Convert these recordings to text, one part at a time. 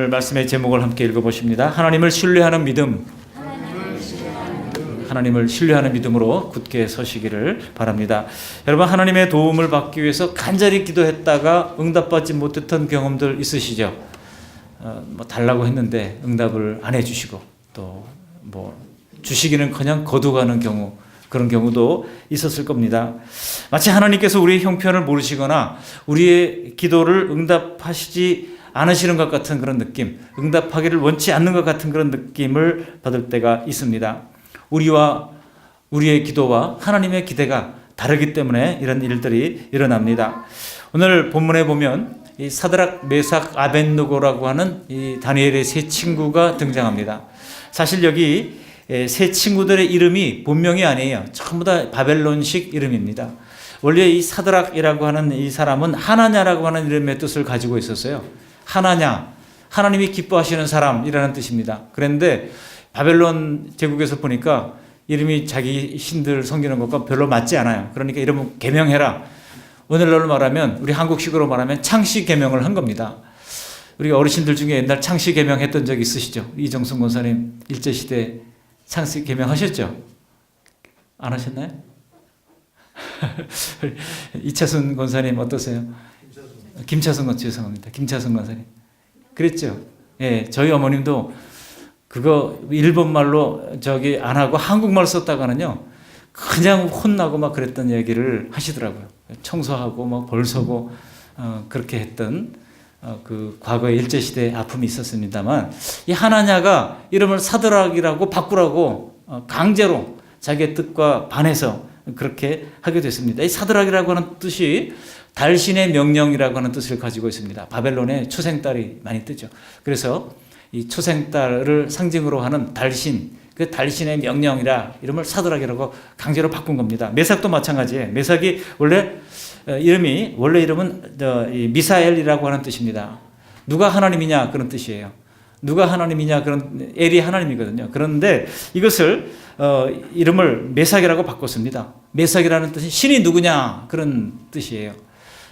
오늘 말씀의 제목을 함께 읽어보십니다. 하나님을 신뢰하는 믿음. 하나님을 신뢰하는 믿음으로 굳게 서시기를 바랍니다. 여러분, 하나님의 도움을 받기 위해서 간절히 기도했다가 응답받지 못했던 경험들 있으시죠? 달라고 했는데 응답을 안 해주시고 또 주시기는커녕 거두가는 경우, 그런 경우도 있었을 겁니다. 마치 하나님께서 우리의 형편을 모르시거나 우리의 기도를 응답하시지 않으시는 것 같은 그런 느낌, 응답하기를 원치 않는 것 같은 그런 느낌을 받을 때가 있습니다. 우리와 우리의 기도와 하나님의 기대가 다르기 때문에 이런 일들이 일어납니다. 오늘 본문에 보면 이 사드락, 메삭, 아벳느고라고 하는 이 다니엘의 세 친구가 등장합니다. 사실 여기 세 친구들의 이름이 본명이 아니에요. 전부 다 바벨론식 이름입니다. 원래 이 사드락이라고 하는 이 사람은 하나냐라고 하는 이름의 뜻을 가지고 있었어요. 하나냐, 하나님이 기뻐하시는 사람이라는 뜻입니다. 그런데 바벨론 제국에서 보니까 이름이 자기 신들 섬기는 것과 별로 맞지 않아요. 그러니까 이름을 개명해라. 오늘날로 말하면, 우리 한국식으로 말하면 창씨 개명을 한 겁니다. 우리 어르신들 중에 옛날 창씨 개명했던 적 있으시죠? 이정순 권사님 일제시대 창씨 개명하셨죠? 안 하셨나요? 이차순 권사님 어떠세요? 김차순 권사님, 죄송합니다. 김차순 권사님 그랬죠? 예, 저희 어머님도 그거 일본말로 안 하고 한국말 썼다가는요 그냥 혼나고 막 그랬던 얘기를 하시더라고요. 청소하고 막 벌서고 그렇게 했던 그 과거의 일제시대의 아픔이 있었습니다만, 이 하나냐가 이름을 사드락이라고 바꾸라고 강제로 자기의 뜻과 반해서 그렇게 하게 됐습니다. 이 사드락이라고 하는 뜻이 달신의 명령이라고 하는 뜻을 가지고 있습니다. 바벨론에 초생딸이 많이 뜨죠. 그래서 이 초생딸을 상징으로 하는 달신, 그 달신의 명령이라 이름을 사드락이라고 강제로 바꾼 겁니다. 메삭도 마찬가지예요. 메삭이 원래 이름은 미사엘이라고 하는 뜻입니다. 누가 하나님이냐 그런 뜻이에요. 누가 하나님이냐, 그런 엘이 하나님이거든요. 그런데 이것을 이름을 메삭이라고 바꿨습니다. 메삭이라는 뜻이 신이 누구냐 그런 뜻이에요.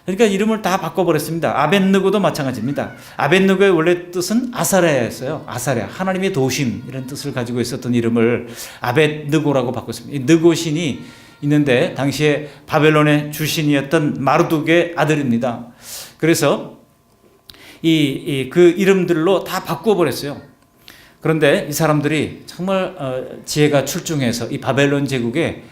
그러니까 이름을 다 바꿔버렸습니다. 아벳느고도 마찬가지입니다. 아벳느고의 원래 뜻은 아사랴였어요. 아사랴, 하나님의 도심, 이런 뜻을 가지고 있었던 이름을 아벳느고라고 바꿨습니다. 이 느고신이 있는데 당시에 바벨론의 주신이었던 마르둑의 아들입니다. 그래서 그 이름들로 다 바꿔버렸어요. 그런데 이 사람들이 정말 지혜가 출중해서 이 바벨론 제국에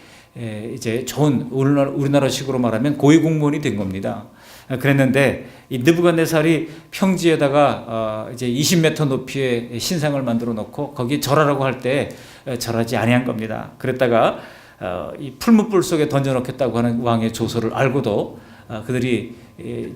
이제 좋은 우리나라식으로 말하면 고위공무원이 된 겁니다. 그랬는데 이 느부갓네살이 평지에다가 이제 20m 높이의 신상을 만들어 놓고 거기 절하라고 할 때 절하지 아니한 겁니다. 그랬다가 이 풀무불 속에 던져놓겠다고 하는 왕의 조서를 알고도 그들이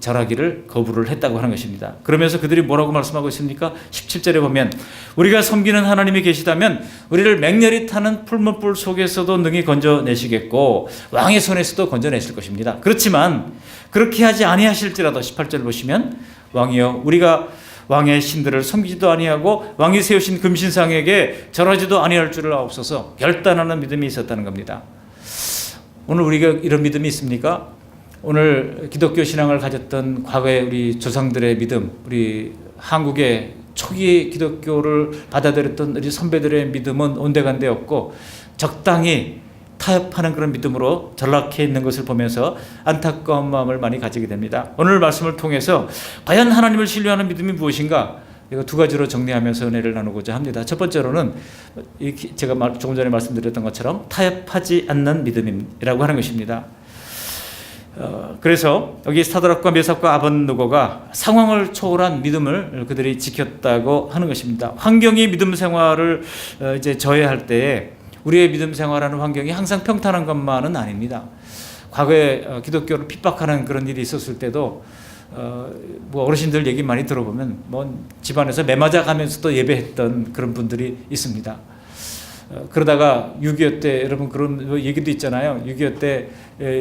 절하기를 거부를 했다고 하는 것입니다. 그러면서 그들이 뭐라고 말씀하고 있습니까? 17절에 보면 우리가 섬기는 하나님이 계시다면 우리를 맹렬히 타는 풀무불 속에서도 능히 건져내시겠고 왕의 손에서도 건져내실 것입니다. 그렇지만 그렇게 하지 아니하실지라도 18절 보시면 왕이여 우리가 왕의 신들을 섬기지도 아니하고 왕이 세우신 금신상에게 절하지도 아니할 줄을 아옵소서, 결단하는 믿음이 있었다는 겁니다. 오늘 우리가 이런 믿음이 있습니까? 오늘 기독교 신앙을 가졌던 과거의 우리 조상들의 믿음, 우리 한국의 초기 기독교를 받아들였던 우리 선배들의 믿음은 온데간데 없고 적당히 타협하는 그런 믿음으로 전락해 있는 것을 보면서 안타까운 마음을 많이 가지게 됩니다. 오늘 말씀을 통해서 과연 하나님을 신뢰하는 믿음이 무엇인가? 이거 두 가지로 정리하면서 은혜를 나누고자 합니다. 첫 번째로는 제가 조금 전에 말씀드렸던 것처럼 타협하지 않는 믿음이라고 하는 것입니다. 그래서 여기 사드락과 메삭과 아벳느고가 상황을 초월한 믿음을 그들이 지켰다고 하는 것입니다. 환경이 믿음 생활을 이제 저해할 때에 우리의 믿음 생활하는 환경이 항상 평탄한 것만은 아닙니다. 과거에 기독교를 핍박하는 그런 일이 있었을 때도 어르신들 얘기 많이 들어보면 집안에서 매맞아 가면서도 예배했던 그런 분들이 있습니다. 그러다가 6.25 때 여러분 그런 얘기도 있잖아요. 6.25 때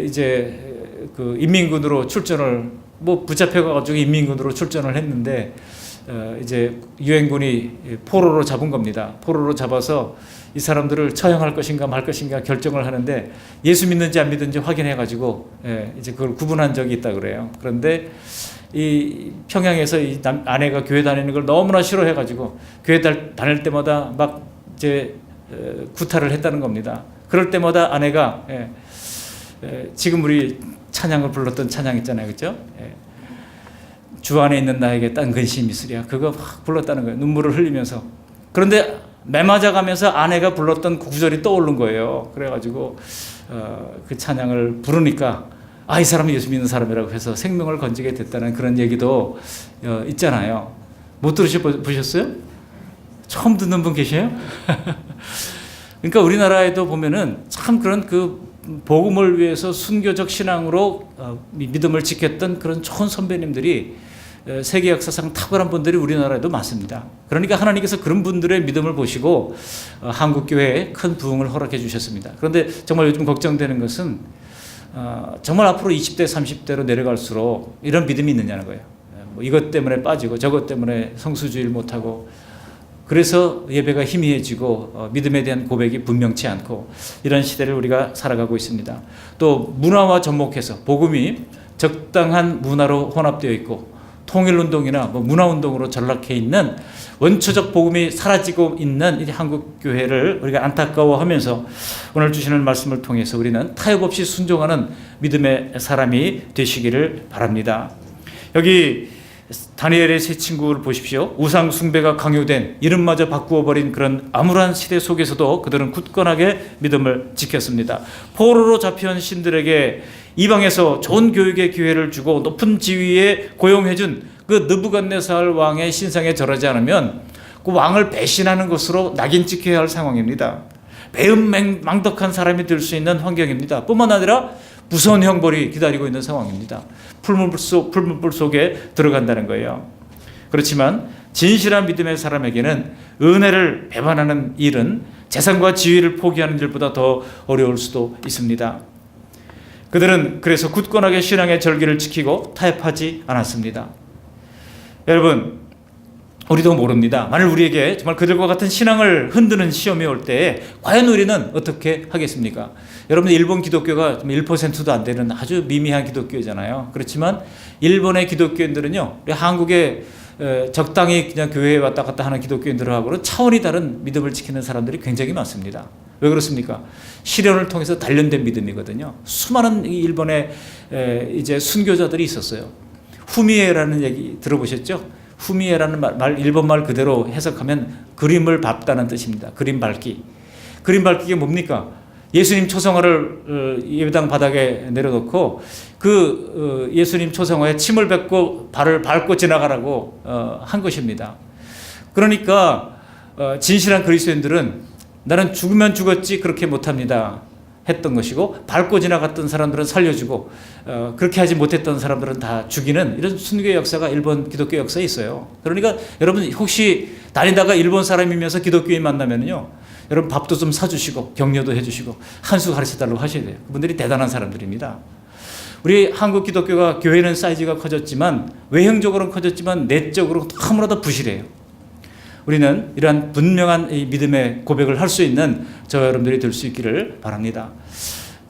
이제 그 인민군으로 출전을 붙잡혀가지고 인민군으로 출전을 했는데 이제 유엔군이 포로로 잡은 겁니다. 포로로 잡아서 이 사람들을 처형할 것인가 말 것인가 결정을 하는데 예수 믿는지 안 믿는지 확인해가지고 이제 그걸 구분한 적이 있다 그래요. 그런데 이 평양에서 아내가 교회 다니는 걸 너무나 싫어해가지고 교회 다닐 때마다 막 이제 구타를 했다는 겁니다. 그럴 때마다 아내가 지금 우리 찬양을 불렀던 찬양 있잖아요, 그렇죠? 주 안에 있는 나에게 딴 근심이 있으랴, 그거 막 불렀다는 거예요. 눈물을 흘리면서. 그런데 매맞아가면서 아내가 불렀던 구절이 떠오른 거예요. 그래가지고 그 찬양을 부르니까 이 사람이 예수 믿는 사람이라고 해서 생명을 건지게 됐다는 그런 얘기도 있잖아요. 못 들으셔보셨어요? 처음 듣는 분 계세요? 그러니까 우리나라에도 보면은 참 그런 그 복음을 위해서 순교적 신앙으로 믿음을 지켰던 그런 좋은 선배님들이 세계 역사상 탁월한 분들이 우리나라에도 많습니다. 그러니까 하나님께서 그런 분들의 믿음을 보시고 한국 교회에 큰 부흥을 허락해 주셨습니다. 그런데 정말 요즘 걱정되는 것은 정말 앞으로 20대, 30대로 내려갈수록 이런 믿음이 있느냐는 거예요. 뭐 이것 때문에 빠지고 저것 때문에 성수주의를 못하고 그래서 예배가 희미해지고 믿음에 대한 고백이 분명치 않고 이런 시대를 우리가 살아가고 있습니다. 또 문화와 접목해서 복음이 적당한 문화로 혼합되어 있고 통일운동이나 뭐 문화운동으로 전락해 있는 원초적 복음이 사라지고 있는 이 한국 교회를 우리가 안타까워하면서 오늘 주시는 말씀을 통해서 우리는 타협 없이 순종하는 믿음의 사람이 되시기를 바랍니다. 여기 다니엘의 세 친구를 보십시오. 우상 숭배가 강요된 이름마저 바꾸어 버린 그런 암울한 시대 속에서도 그들은 굳건하게 믿음을 지켰습니다. 포로로 잡혀온 신들에게 이방에서 좋은 교육의 기회를 주고 높은 지위에 고용해준 그 느부갓네살 왕의 신상에 절하지 않으면 그 왕을 배신하는 것으로 낙인 찍혀야 할 상황입니다. 배은망덕한 사람이 될 수 있는 환경입니다. 뿐만 아니라 무서운 형벌이 기다리고 있는 상황입니다. 풀문불 속에 들어간다는 거예요. 그렇지만 진실한 믿음의 사람에게는 은혜를 배반하는 일은 재산과 지위를 포기하는 일보다 더 어려울 수도 있습니다. 그들은 그래서 굳건하게 신앙의 절기를 지키고 타협하지 않았습니다. 여러분, 우리도 모릅니다. 만일 우리에게 정말 그들과 같은 신앙을 흔드는 시험이 올 때에 과연 우리는 어떻게 하겠습니까? 여러분, 일본 기독교가 1%도 안 되는 아주 미미한 기독교잖아요. 그렇지만 일본의 기독교인들은요, 우리 한국에 적당히 그냥 교회에 왔다 갔다 하는 기독교인들하고는 차원이 다른 믿음을 지키는 사람들이 굉장히 많습니다. 왜 그렇습니까? 시련을 통해서 단련된 믿음이거든요. 수많은 일본의 이제 순교자들이 있었어요. 후미에라는 얘기 들어보셨죠? 후미에라는 말, 일본 말 그대로 해석하면 그림을 밟다는 뜻입니다. 그림 밟기. 그림 밟기가 뭡니까? 예수님 초성화를 예배당 바닥에 내려놓고 그 예수님 초성화에 침을 뱉고 발을 밟고 지나가라고 한 것입니다. 그러니까 진실한 그리스도인들은 나는 죽으면 죽었지 그렇게 못합니다 했던 것이고, 밟고 지나갔던 사람들은 살려주고 그렇게 하지 못했던 사람들은 다 죽이는 이런 순교의 역사가 일본 기독교 역사에 있어요. 그러니까 여러분 혹시 다니다가 일본 사람이면서 기독교인 만나면요, 여러분 밥도 좀 사주시고 격려도 해주시고 한 수 가르쳐달라고 하셔야 돼요. 그분들이 대단한 사람들입니다. 우리 한국 기독교가 교회는 사이즈가 커졌지만 외형적으로는 커졌지만 내적으로 너무나도 부실해요. 우리는 이러한 분명한 이 믿음의 고백을 할 수 있는 저와 여러분들이 될 수 있기를 바랍니다.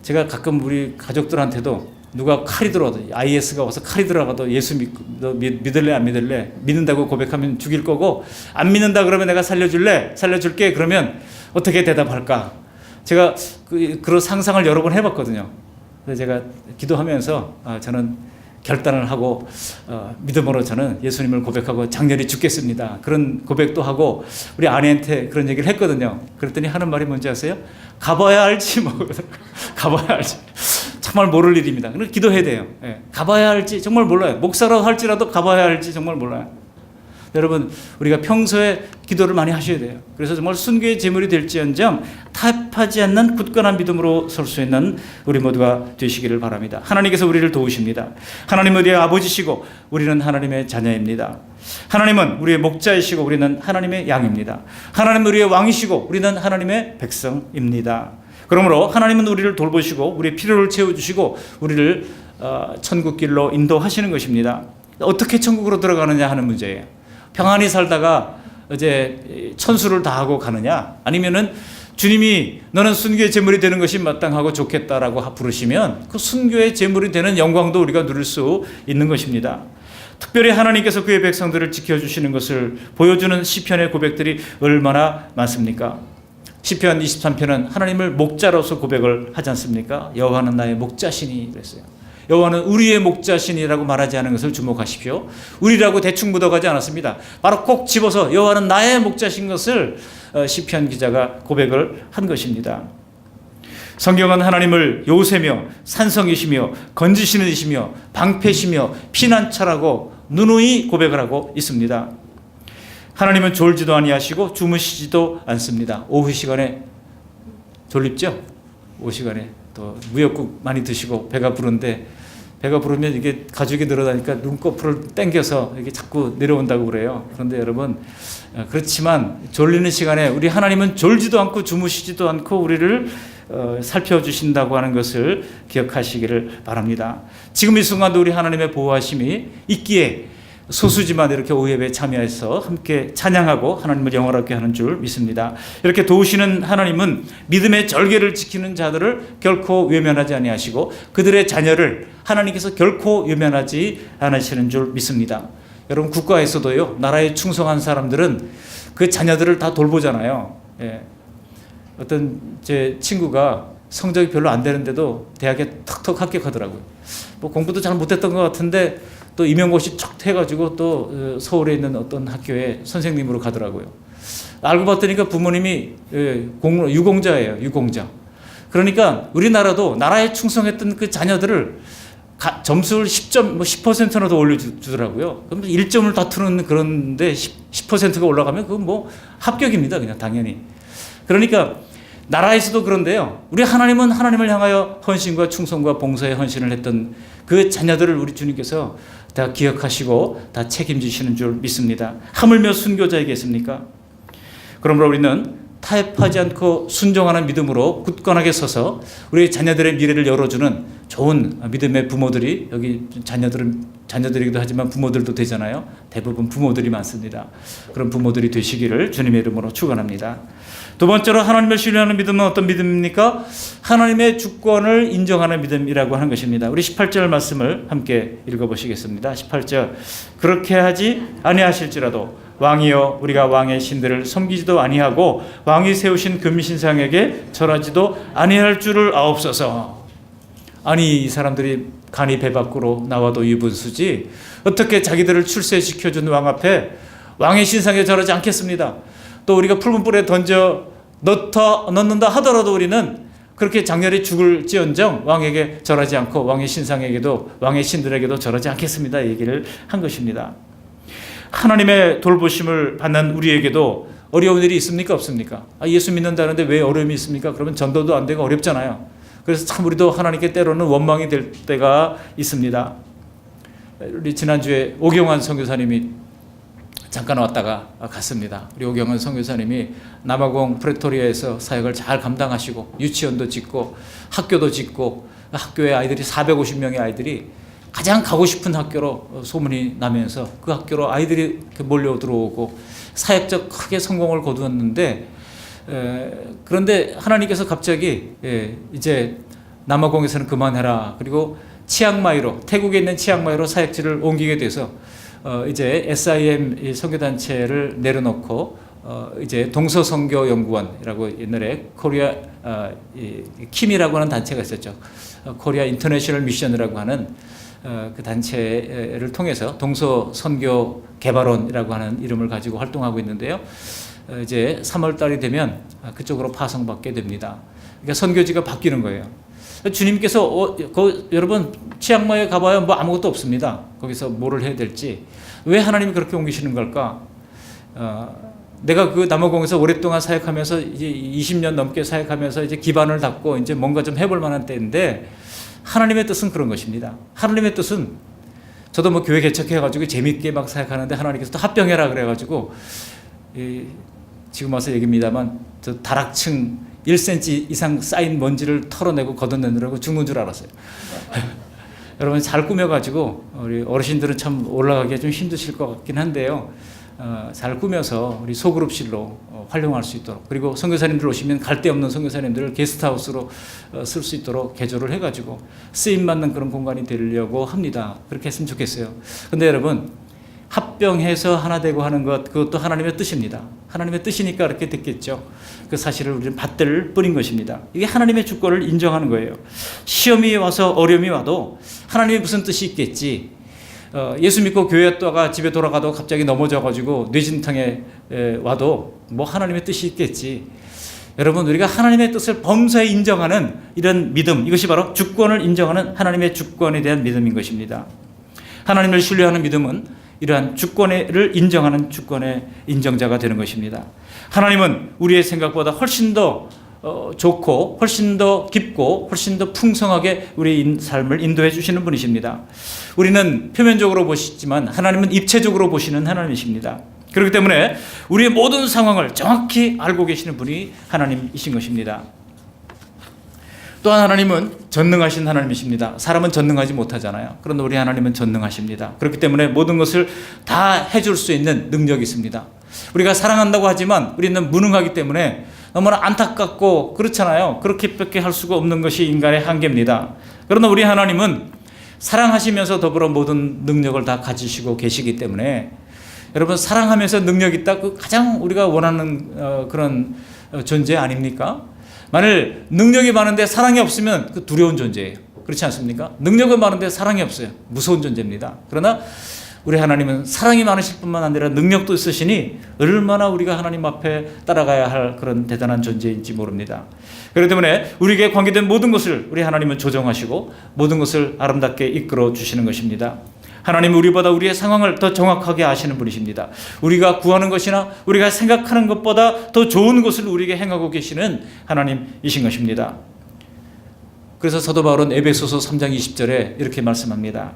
제가 가끔 우리 가족들한테도 누가 칼이 들어와도, IS가 와서 칼이 들어가도 예수 너 믿을래 안 믿을래? 믿는다고 고백하면 죽일 거고, 안 믿는다 그러면 내가 살려줄게 그러면 어떻게 대답할까? 제가 그런 상상을 여러 번 해봤거든요. 그래서 제가 기도하면서 저는 결단을 하고 믿음으로 저는 예수님을 고백하고 장렬히 죽겠습니다. 그런 고백도 하고 우리 아내한테 그런 얘기를 했거든요. 그랬더니 하는 말이 뭔지 아세요? 가봐야 알지 뭐. 가봐야 알지. 정말 모를 일입니다. 그래서 기도해야 돼요. 가봐야 알지 정말 몰라요. 목사라고 할지라도 가봐야 알지 정말 몰라요. 여러분, 우리가 평소에 기도를 많이 하셔야 돼요. 그래서 정말 순교의 제물이 될지언정 타협하지 않는 굳건한 믿음으로 설 수 있는 우리 모두가 되시기를 바랍니다. 하나님께서 우리를 도우십니다. 하나님은 우리의 아버지시고 우리는 하나님의 자녀입니다. 하나님은 우리의 목자이시고 우리는 하나님의 양입니다. 하나님은 우리의 왕이시고 우리는 하나님의 백성입니다. 그러므로 하나님은 우리를 돌보시고 우리의 필요를 채워주시고 우리를 천국길로 인도하시는 것입니다. 어떻게 천국으로 들어가느냐 하는 문제예요. 평안히 살다가 이제 천수를 다하고 가느냐, 아니면은 주님이 너는 순교의 제물이 되는 것이 마땅하고 좋겠다라고 부르시면 그 순교의 제물이 되는 영광도 우리가 누릴 수 있는 것입니다. 특별히 하나님께서 그의 백성들을 지켜주시는 것을 보여주는 시편의 고백들이 얼마나 많습니까? 시편 23편은 하나님을 목자로서 고백을 하지 않습니까? 여호와는 나의 목자시니 그랬어요. 여호와는 우리의 목자시니라고 말하지 않은 것을 주목하십시오. 우리라고 대충 묻어가지 않았습니다. 바로 꼭 집어서 여호와는 나의 목자신 것을 시편 기자가 고백을 한 것입니다. 성경은 하나님을 요새며 산성이시며 건지시는 이시며 방패시며 피난처라고 누누이 고백을 하고 있습니다. 하나님은 졸지도 아니하시고 주무시지도 않습니다. 오후 시간에 졸립죠? 오후 시간에 또 무역국 많이 드시고 배가 부른데, 배가 부르면 이게 가죽이 늘어나니까 눈꺼풀을 당겨서 이게 자꾸 내려온다고 그래요. 그런데 여러분, 그렇지만 졸리는 시간에 우리 하나님은 졸지도 않고 주무시지도 않고 우리를 살펴주신다고 하는 것을 기억하시기를 바랍니다. 지금 이 순간도 우리 하나님의 보호하심이 있기에 소수지만 이렇게 오후 예배에 참여해서 함께 찬양하고 하나님을 영화롭게 하는 줄 믿습니다. 이렇게 도우시는 하나님은 믿음의 절개를 지키는 자들을 결코 외면하지 아니하시고 그들의 자녀를 하나님께서 결코 외면하지 않으시는 줄 믿습니다. 여러분, 국가에서도요, 나라에 충성한 사람들은 그 자녀들을 다 돌보잖아요. 예. 어떤 제 친구가 성적이 별로 안 되는데도 대학에 턱턱 합격하더라고요. 뭐 공부도 잘 못했던 것 같은데 또 임용고시 척 해가지고 또 서울에 있는 어떤 학교에 선생님으로 가더라고요. 알고 봤더니까 부모님이 유공자예요. 유공자. 그러니까 우리나라도 나라에 충성했던 그 자녀들을 점수를 10%나 더 올려주더라고요. 그럼 1점을 다투는 그런데 10%가 올라가면 그건 뭐 합격입니다. 그냥 당연히. 그러니까 나라에서도 그런데요, 우리 하나님은 하나님을 향하여 헌신과 충성과 봉사에 헌신을 했던 그 자녀들을 우리 주님께서 다 기억하시고 다 책임지시는 줄 믿습니다. 하물며 순교자이겠습니까? 그러므로 우리는 타협하지 않고 순종하는 믿음으로 굳건하게 서서 우리 자녀들의 미래를 열어주는 좋은 믿음의 부모들이, 여기 자녀들이기도 하지만 부모들도 되잖아요. 대부분 부모들이 많습니다. 그런 부모들이 되시기를 주님의 이름으로 축원합니다. 두 번째로 하나님을 신뢰하는 믿음은 어떤 믿음입니까? 하나님의 주권을 인정하는 믿음이라고 하는 것입니다. 우리 18절 말씀을 함께 읽어보시겠습니다. 18절, 그렇게 하지 아니하실지라도 왕이여 우리가 왕의 신들을 섬기지도 아니하고 왕이 세우신 금신상에게 절하지도 아니할 줄을 아옵소서. 아니, 이 사람들이 간이 배 밖으로 나와도 유분수지 어떻게 자기들을 출세시켜준 왕 앞에 왕의 신상에 절하지 않겠습니다. 또 우리가 붉은 불에 던져 넣는다 하더라도 우리는 그렇게 장렬히 죽을지언정 왕에게 절하지 않고 왕의 신상에게도, 왕의 신들에게도 절하지 않겠습니다. 얘기를 한 것입니다. 하나님의 돌보심을 받는 우리에게도 어려운 일이 있습니까? 없습니까? 예수 믿는다는데 왜 어려움이 있습니까? 그러면 전도도 안 되고 어렵잖아요. 그래서 참 우리도 하나님께 때로는 원망이 될 때가 있습니다. 우리 지난주에 오경환 선교사님이 잠깐 왔다가 갔습니다. 우리 오경환 선교사님이 남아공 프레토리아에서 사역을 잘 감당하시고 유치원도 짓고 학교도 짓고, 학교에 아이들이 450명의 아이들이 가장 가고 싶은 학교로 소문이 나면서 그 학교로 아이들이 몰려 들어오고 사역적 크게 성공을 거두었는데, 그런데 하나님께서 갑자기 이제 남아공에서는 그만해라, 그리고 치앙마이로, 태국에 있는 치앙마이로 사역지를 옮기게 돼서 이제 SIM 선교단체를 내려놓고 이제 동서선교연구원이라고 옛날에 코리아 킴이라고 하는 단체가 있었죠. 코리아 인터내셔널 미션이라고 하는 그 단체를 통해서 동서선교 개발원이라고 하는 이름을 가지고 활동하고 있는데요. 이제 3월 달이 되면 그쪽으로 파송받게 됩니다. 그러니까 선교지가 바뀌는 거예요. 주님께서 여러분 치앙마이에 가봐야 뭐 아무것도 없습니다. 거기서 뭐를 해야 될지. 왜 하나님이 그렇게 옮기시는 걸까? 내가 그 남아공에서 오랫동안 사역하면서 이제 20년 넘게 사역하면서 이제 기반을 닦고 이제 뭔가 좀 해볼 만한 때인데, 하나님의 뜻은 그런 것입니다. 하나님의 뜻은, 저도 뭐 교회 개척해가지고 재밌게 막 사역하는데 하나님께서 또 합병해라 그래가지고 지금 와서 얘기입니다만 저 다락층 1cm 이상 쌓인 먼지를 털어내고 걷어내느라고 죽는 줄 알았어요. 여러분 잘 꾸며가지고 우리 어르신들은 참 올라가기가 좀 힘드실 것 같긴 한데요. 잘 꾸며서 우리 소그룹실로 활용할 수 있도록, 그리고 선교사님들 오시면 갈 데 없는 선교사님들을 게스트하우스로 쓸 수 있도록 개조를 해가지고 쓰임받는 그런 공간이 되려고 합니다. 그렇게 했으면 좋겠어요. 근데 여러분, 합병해서 하나 되고 하는 것, 그것도 하나님의 뜻입니다. 하나님의 뜻이니까 그렇게 됐겠죠. 그 사실을 우리는 받들 뿐인 것입니다. 이게 하나님의 주권을 인정하는 거예요. 시험이 와서 어려움이 와도 하나님의 무슨 뜻이 있겠지. 예수 믿고 교회 왔다가 집에 돌아가도 갑자기 넘어져가지고 뇌진탕에 와도 뭐 하나님의 뜻이 있겠지. 여러분, 우리가 하나님의 뜻을 범사에 인정하는 이런 믿음, 이것이 바로 주권을 인정하는 하나님의 주권에 대한 믿음인 것입니다. 하나님을 신뢰하는 믿음은 이러한 주권을 인정하는 주권의 인정자가 되는 것입니다. 하나님은 우리의 생각보다 훨씬 더 좋고 훨씬 더 깊고 훨씬 더 풍성하게 우리의 삶을 인도해 주시는 분이십니다. 우리는 표면적으로 보시지만 하나님은 입체적으로 보시는 하나님이십니다. 그렇기 때문에 우리의 모든 상황을 정확히 알고 계시는 분이 하나님이신 것입니다. 또한 하나님은 전능하신 하나님이십니다. 사람은 전능하지 못하잖아요. 그런데 우리 하나님은 전능하십니다. 그렇기 때문에 모든 것을 다 해줄 수 있는 능력이 있습니다. 우리가 사랑한다고 하지만 우리는 무능하기 때문에 너무나 안타깝고 그렇잖아요. 그렇게밖에 할 수가 없는 것이 인간의 한계입니다. 그러나 우리 하나님은 사랑하시면서 더불어 모든 능력을 다 가지시고 계시기 때문에, 여러분, 사랑하면서 능력 있다, 그 가장 우리가 원하는 그런 존재 아닙니까? 만일 능력이 많은데 사랑이 없으면 그 두려운 존재예요. 그렇지 않습니까? 능력은 많은데 사랑이 없어요. 무서운 존재입니다. 그러나 우리 하나님은 사랑이 많으실 뿐만 아니라 능력도 있으시니 얼마나 우리가 하나님 앞에 따라가야 할 그런 대단한 존재인지 모릅니다. 그렇기 때문에 우리에게 관계된 모든 것을 우리 하나님은 조정하시고 모든 것을 아름답게 이끌어 주시는 것입니다. 하나님은 우리보다 우리의 상황을 더 정확하게 아시는 분이십니다. 우리가 구하는 것이나 우리가 생각하는 것보다 더 좋은 것을 우리에게 행하고 계시는 하나님이신 것입니다. 그래서 사도 바울은 에베소서 3장 20절에 이렇게 말씀합니다.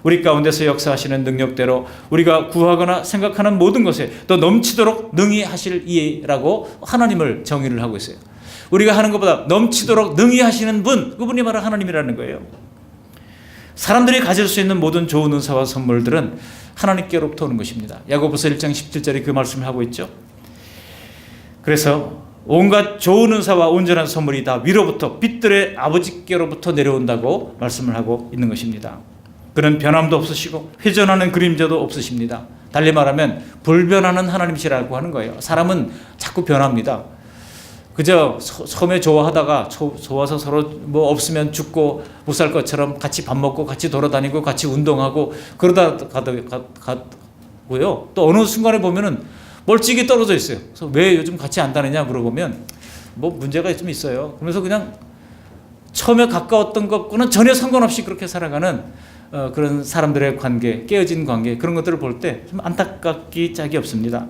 우리 가운데서 역사하시는 능력대로 우리가 구하거나 생각하는 모든 것에 더 넘치도록 능히 하실 이라고 하나님을 정의를 하고 있어요. 우리가 하는 것보다 넘치도록 능히 하시는 분, 그분이 바로 하나님이라는 거예요. 사람들이 가질 수 있는 모든 좋은 은사와 선물들은 하나님께로부터 오는 것입니다. 야고보서 1장 17절에 그 말씀을 하고 있죠. 그래서 온갖 좋은 은사와 온전한 선물이 다 위로부터 빛들의 아버지께로부터 내려온다고 말씀을 하고 있는 것입니다. 그는 변함도 없으시고 회전하는 그림자도 없으십니다. 달리 말하면 불변하는 하나님이시라고 하는 거예요. 사람은 자꾸 변합니다. 그저 처음에 좋아하다가 좋아서 서로 뭐 없으면 죽고 못 살 것처럼 같이 밥 먹고 같이 돌아다니고 같이 운동하고 그러다 가고요. 또 어느 순간에 보면은 멀찍이 떨어져 있어요. 그래서 왜 요즘 같이 안 다니냐 물어보면 뭐 문제가 좀 있어요. 그러면서 그냥 처음에 가까웠던 것과는 전혀 상관없이 그렇게 살아가는 그런 사람들의 관계, 깨어진 관계, 그런 것들을 볼 때 좀 안타깝기 짝이 없습니다.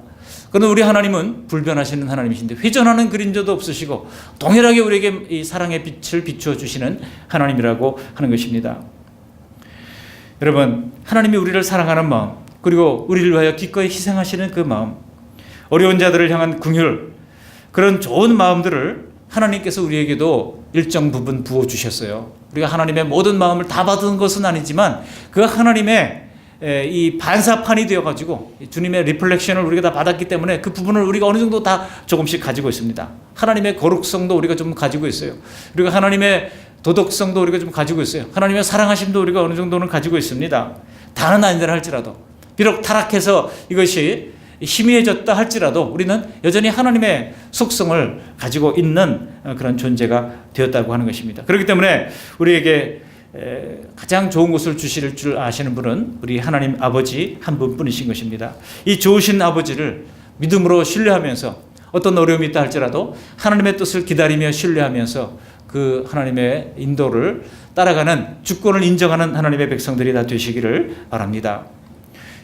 그런데 우리 하나님은 불변하시는 하나님이신데 회전하는 그림자도 없으시고 동일하게 우리에게 이 사랑의 빛을 비추어 주시는 하나님이라고 하는 것입니다. 여러분, 하나님이 우리를 사랑하는 마음, 그리고 우리를 위하여 기꺼이 희생하시는 그 마음, 어려운 자들을 향한 긍휼, 그런 좋은 마음들을 하나님께서 우리에게도 일정 부분 부어주셨어요. 우리가 하나님의 모든 마음을 다 받은 것은 아니지만 그 하나님의 이 반사판이 되어가지고 주님의 리플렉션을 우리가 다 받았기 때문에 그 부분을 우리가 어느 정도 다 조금씩 가지고 있습니다. 하나님의 거룩성도 우리가 좀 가지고 있어요. 그리고 하나님의 도덕성도 우리가 좀 가지고 있어요. 하나님의 사랑하심도 우리가 어느 정도는 가지고 있습니다. 다는 아니라 할지라도, 비록 타락해서 이것이 희미해졌다 할지라도 우리는 여전히 하나님의 속성을 가지고 있는 그런 존재가 되었다고 하는 것입니다. 그렇기 때문에 우리에게 가장 좋은 것을 주실 줄 아시는 분은 우리 하나님 아버지 한 분뿐이신 것입니다. 이 좋으신 아버지를 믿음으로 신뢰하면서 어떤 어려움이 있다 할지라도 하나님의 뜻을 기다리며 신뢰하면서 그 하나님의 인도를 따라가는 주권을 인정하는 하나님의 백성들이 다 되시기를 바랍니다.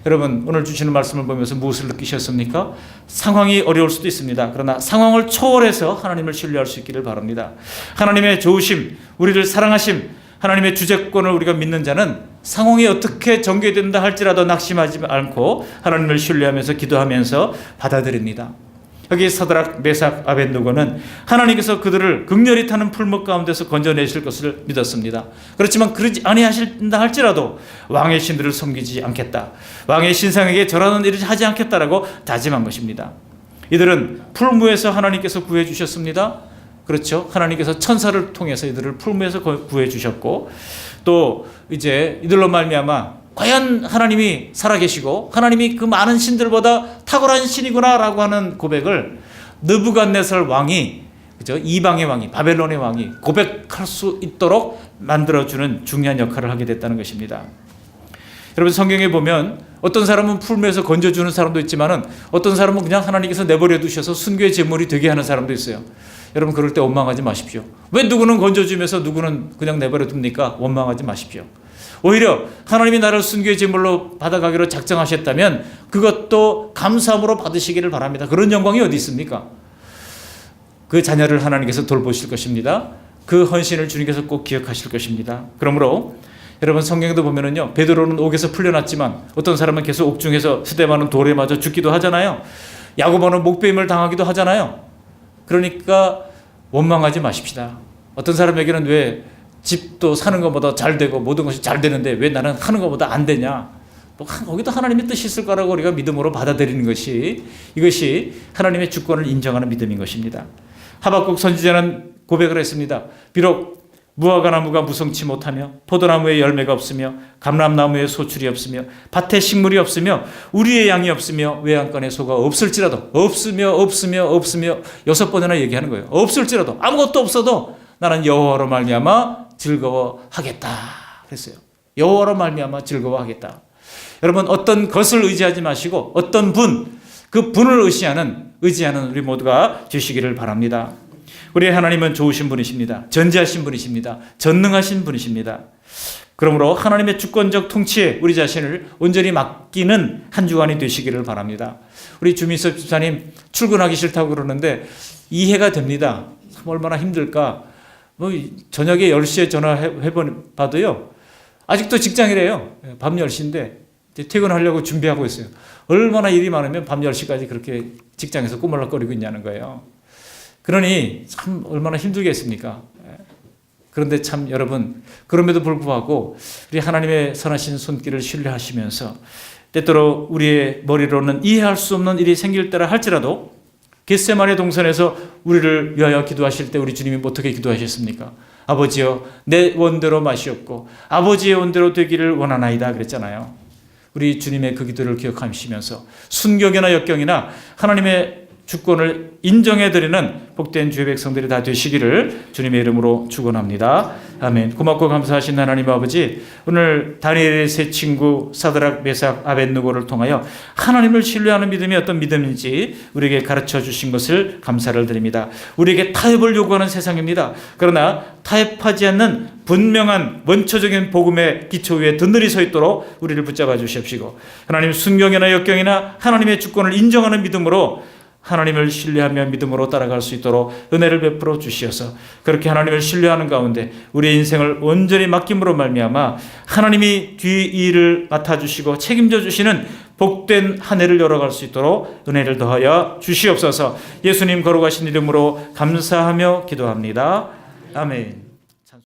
여러분, 오늘 주시는 말씀을 보면서 무엇을 느끼셨습니까? 상황이 어려울 수도 있습니다. 그러나 상황을 초월해서 하나님을 신뢰할 수 있기를 바랍니다. 하나님의 좋으심, 우리를 사랑하심, 하나님의 주재권을 우리가 믿는 자는 상황이 어떻게 전개된다 할지라도 낙심하지 않고 하나님을 신뢰하면서 기도하면서 받아들입니다. 여기 사드락, 메삭, 아벳느고는 하나님께서 그들을 극렬히 타는 풀목 가운데서 건져내실 것을 믿었습니다. 그렇지만 그러지 아니하신다 할지라도 왕의 신들을 섬기지 않겠다, 왕의 신상에게 절하는 일을 하지 않겠다라고 다짐한 것입니다. 이들은 풀무에서 하나님께서 구해 주셨습니다. 그렇죠? 하나님께서 천사를 통해서 이들을 풀무에서 구해 주셨고, 또 이제 이들로 말미암아 과연 하나님이 살아계시고 하나님이 그 많은 신들보다 탁월한 신이구나라고 하는 고백을 느부갓네살 왕이, 그죠? 이방의 왕이, 바벨론의 왕이 고백할 수 있도록 만들어주는 중요한 역할을 하게 됐다는 것입니다. 여러분, 성경에 보면 어떤 사람은 풀무에서 건져주는 사람도 있지만은 어떤 사람은 그냥 하나님께서 내버려 두셔서 순교의 제물이 되게 하는 사람도 있어요. 여러분, 그럴 때 원망하지 마십시오. 왜 누구는 건져주면서 누구는 그냥 내버려 둡니까? 원망하지 마십시오. 오히려 하나님이 나를 순교의 제물로 받아가기로 작정하셨다면 그것도 감사함으로 받으시기를 바랍니다. 그런 영광이 어디 있습니까? 그 자녀를 하나님께서 돌보실 것입니다. 그 헌신을 주님께서 꼭 기억하실 것입니다. 그러므로 여러분, 성경에도 보면은요, 베드로는 옥에서 풀려났지만 어떤 사람은 계속 옥중에서 스데반은 돌에 맞아 죽기도 하잖아요. 야고보는 목베임을 당하기도 하잖아요. 그러니까 원망하지 마십시다. 어떤 사람에게는 왜 집도 사는 것보다 잘 되고 모든 것이 잘 되는데 왜 나는 하는 것보다 안 되냐? 거기도 하나님의 뜻이 있을 거라고 우리가 믿음으로 받아들이는 것이, 이것이 하나님의 주권을 인정하는 믿음인 것입니다. 하박국 선지자는 고백을 했습니다. 비록 무화과 나무가 무성치 못하며 포도나무에 열매가 없으며 감람나무에 소출이 없으며 밭에 식물이 없으며 우리의 양이 없으며 외양간에 소가 없을지라도, 없으며 6번이나 얘기하는 거예요. 없을지라도, 아무것도 없어도 나는 여호와로 말미암아 즐거워하겠다 그랬어요. 여호와로 말미암아 즐거워하겠다. 여러분, 어떤 것을 의지하지 마시고 어떤 분, 그 분을 의지하는 우리 모두가 되시기를 바랍니다. 우리 하나님은 좋으신 분이십니다. 전지하신 분이십니다. 전능하신 분이십니다. 그러므로 하나님의 주권적 통치에 우리 자신을 온전히 맡기는 한 주간이 되시기를 바랍니다. 우리 주민섭 집사님 출근하기 싫다고 그러는데 이해가 됩니다. 참 얼마나 힘들까. 저녁에 10시에 전화해봐도요, 아직도 직장이래요. 밤 10시인데 퇴근하려고 준비하고 있어요. 얼마나 일이 많으면 밤 10시까지 그렇게 직장에서 꼬물락거리고 있냐는 거예요. 그러니 참 얼마나 힘들겠습니까? 그런데 참 여러분, 그럼에도 불구하고 우리 하나님의 선하신 손길을 신뢰하시면서 때때로 우리의 머리로는 이해할 수 없는 일이 생길 때라 할지라도 겟세마네 동산에서 우리를 위하여 기도하실 때 우리 주님이 어떻게 기도하셨습니까? 아버지여, 내 원대로 마시옵고 아버지의 원대로 되기를 원하나이다 그랬잖아요. 우리 주님의 그 기도를 기억하시면서 순경이나 역경이나 하나님의 주권을 인정해드리는 복된 주의 백성들이 다 되시기를 주님의 이름으로 축원합니다. 아멘. 고맙고 감사하신 하나님 아버지, 오늘 다니엘의 세 친구 사드락, 메삭, 아벳느고를 통하여 하나님을 신뢰하는 믿음이 어떤 믿음인지 우리에게 가르쳐 주신 것을 감사를 드립니다. 우리에게 타협을 요구하는 세상입니다. 그러나 타협하지 않는 분명한 원초적인 복음의 기초 위에 든든히 서 있도록 우리를 붙잡아 주십시고, 하나님 순경이나 역경이나 하나님의 주권을 인정하는 믿음으로 하나님을 신뢰하며 믿음으로 따라갈 수 있도록 은혜를 베풀어 주시어서, 그렇게 하나님을 신뢰하는 가운데 우리의 인생을 온전히 맡김으로 말미암아 하나님이 뒤 일을 맡아주시고 책임져 주시는 복된 한 해를 열어갈 수 있도록 은혜를 더하여 주시옵소서. 예수님 거룩하신 이름으로 감사하며 기도합니다. 아멘.